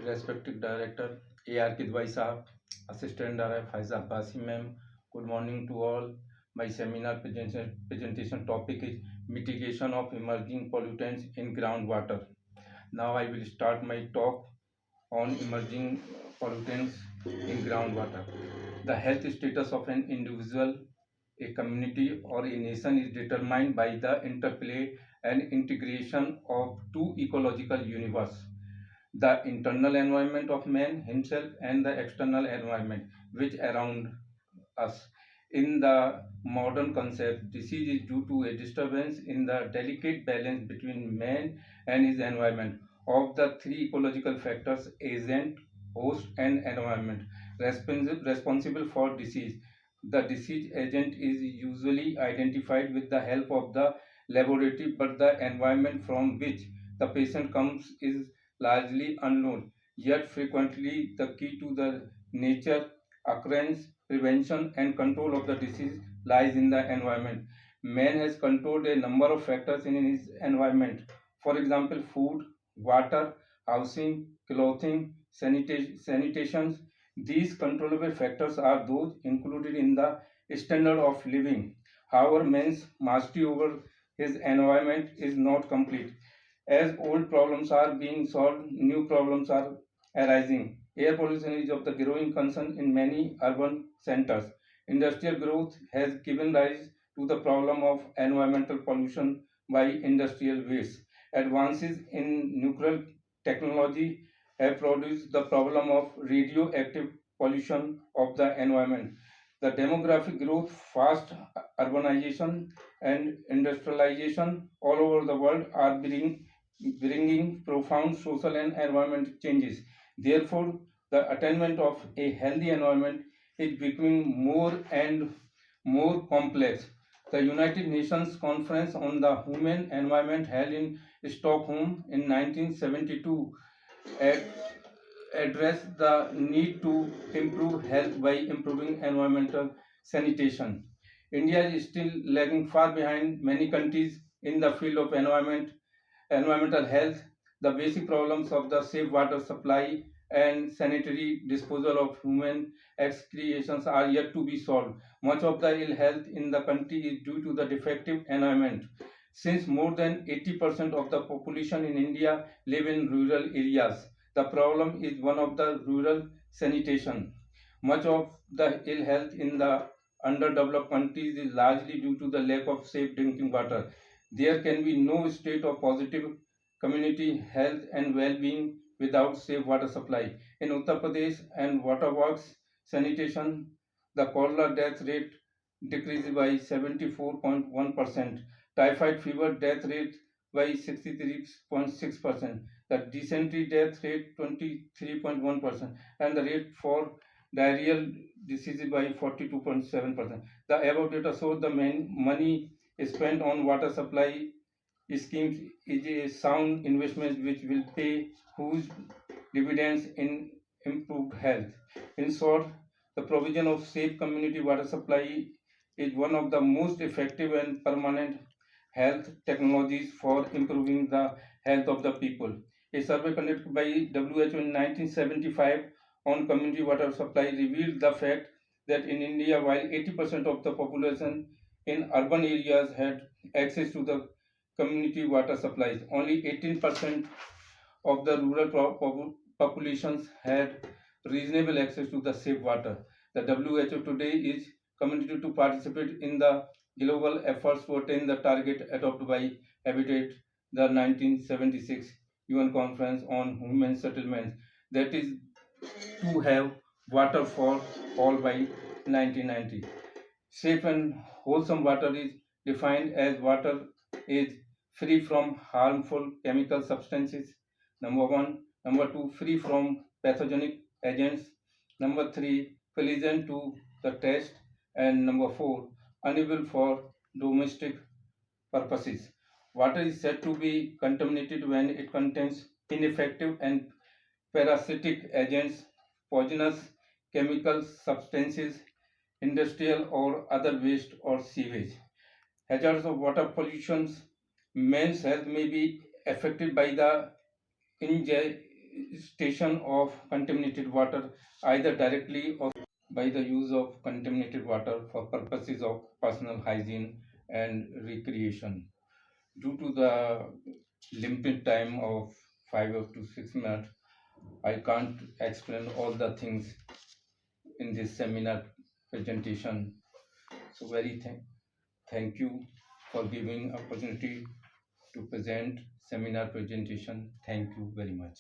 respected director A.R. Kidwai Sahab, Assistant Director Faiza Abbasi ma'am. Good morning to all. My seminar presentation topic is mitigation of emerging pollutants in groundwater. Now I will start my talk on emerging pollutants in groundwater. The health status of an individual, a community, or a nation is determined by the interplay and integration of two ecological universes: the internal environment of man himself and the external environment which around us. In the modern concept, disease is due to a disturbance in the delicate balance between man and his environment. Of the three ecological factors, agent, host, and environment responsible for disease, the disease agent is usually identified with the help of the laboratory, but the environment from which the patient comes is largely unknown. Yet frequently the key to the nature, occurrence, prevention, and control of the disease lies in the environment. Man has controlled a number of factors in his environment. For example, food, water, housing, clothing, sanitation. These controllable factors are those included in the standard of living. However, man's mastery over his environment is not complete. As old problems are being solved, new problems are arising. Air pollution is of the growing concern in many urban centers. Industrial growth has given rise to the problem of environmental pollution by industrial waste. Advances in nuclear technology have produced the problem of radioactive pollution of the environment. The demographic growth, fast urbanization, and industrialization all over the world are bringing profound social and environmental changes. Therefore, the attainment of a healthy environment is becoming more and more complex. The United Nations Conference on the Human Environment held in Stockholm in 1972 addressed the need to improve health by improving environmental sanitation. India is still lagging far behind many countries in the field of environmental health. The basic problems of the safe water supply and sanitary disposal of human excretions are yet to be solved. Much of the ill health in the country is due to the defective environment. Since more than 80% of the population in India live in rural areas, the problem is one of the rural sanitation. Much of the ill health in the underdeveloped countries is largely due to the lack of safe drinking water. There can be no state of positive community health and well-being without safe water supply. In Uttar Pradesh and waterworks sanitation, the cholera death rate decreased by 74.1%, typhoid fever death rate by 63.6%, the dysentery death rate 23.1%, and the rate for diarrheal disease by 42.7%. The above data show the main money spent on water supply schemes is a sound investment which will pay huge dividends in improved health. In short, the provision of safe community water supply is one of the most effective and permanent health technologies for improving the health of the people. A survey conducted by WHO in 1975 on community water supply revealed the fact that in India, while 80% of the population in urban areas had access to the community water supplies, only 18% of the rural populations had reasonable access to the safe water. The WHO today is committed to participate in the global efforts to attain the target adopted by Habitat, the 1976 UN Conference on Human Settlements, that is to have water for all by 1990. Safe and wholesome water is defined as water is free from harmful chemical substances. Number one. Number two, free from pathogenic agents. Number three, pleasant to the taste. And number four, unable for domestic purposes. Water is said to be contaminated when it contains ineffective and parasitic agents, poisonous chemical substances, industrial or other waste or sewage. Hazards of water pollution. Men's health may be affected by the station of contaminated water either directly or by the use of contaminated water for purposes of personal hygiene and recreation. Due to the limited time of 5 to 6 minutes, I can't explain all the things in this seminar presentation. So very thank you for giving opportunity to present seminar presentation. Thank you very much.